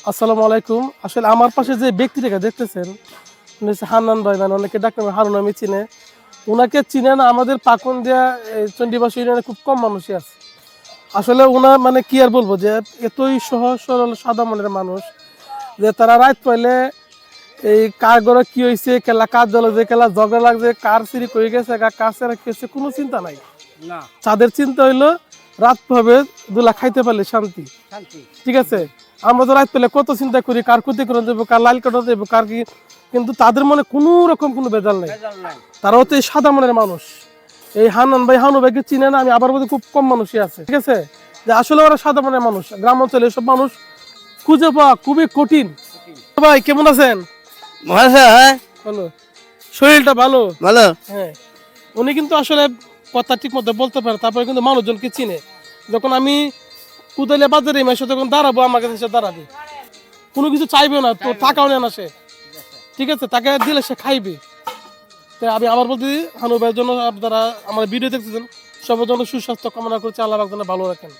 আসসালামু আলাইকুম। আসলে আমার পাশে যে ব্যক্তিটাকে দেখতেছেন উনি হচ্ছে হান্নান ভাই, মানে অনেকে ডাকনাম হারুন আমি চিনে। ওনাকে চিনেন আমাদের পাকুন্দিয়া চণ্ডীবাস ইউনিয়নে খুব কম মানুষই আছে। আসলে ওনা মানে কি আর বলবো যে এতই সহজ সরল সাদা মনের মানুষ যে তারা রাত পাইলে এই কার ঘরে কি হয়েছে, খেলা কার জলে যে খেলা ঝগড়া লাগছে, কার সিঁড়ি করে গেছে, কার সেরা কি হয়েছে, কোনো চিন্তা নাই। না তাদের চিন্তা হইলো রাত পাবে দুলা খাইতে পারলে শান্তি। শান্তি। ঠিক আছে, আমরা তো রাত পেলে কত চিন্তা করি কার ক্ষতিকরণ দেবো, কার লাল কাটা দেবো, কার কি, কিন্তু তাদের মনে কোনো রকম কোনো বেজাল নেই। ভেজাল নাই। তারা হচ্ছে এই সাদা মনের মানুষ। এই হান্নান ভাই হানু ভাইকে চিনে না আমি, আবার বলতে খুব কম মানুষই আছে। ঠিক আছে, যে আসলে ওরা সাদা মনের মানুষ। গ্রাম অঞ্চলে এসব মানুষ খুঁজে পাওয়া খুবই কঠিন। ভাই কেমন আছেন? হ্যাঁ ভালো, শরীরটা ভালো? ভালো। হ্যাঁ, উনি কিন্তু আসলে কথা ঠিক মতো বলতে পারে, তারপরে কিন্তু মানুষজনকে চিনে। যখন আমি কুদালিয়া বাজারে মেশে তখন দাঁড়াবো, আমার কাছে সে দাঁড়াবে, কোনো কিছু চাইবে না, তো টাকাও নেয় না সে। ঠিক আছে, টাকা দিলে সে খাইবে। তো আমি আবার বলতে হানু ভাইয়ের জন্য আপনারা আমার ভিডিও দেখতেছেন, সবার জন্য সুস্বাস্থ্য কামনা করছি, আল্লাহ পাক যেন ভালো রাখেন।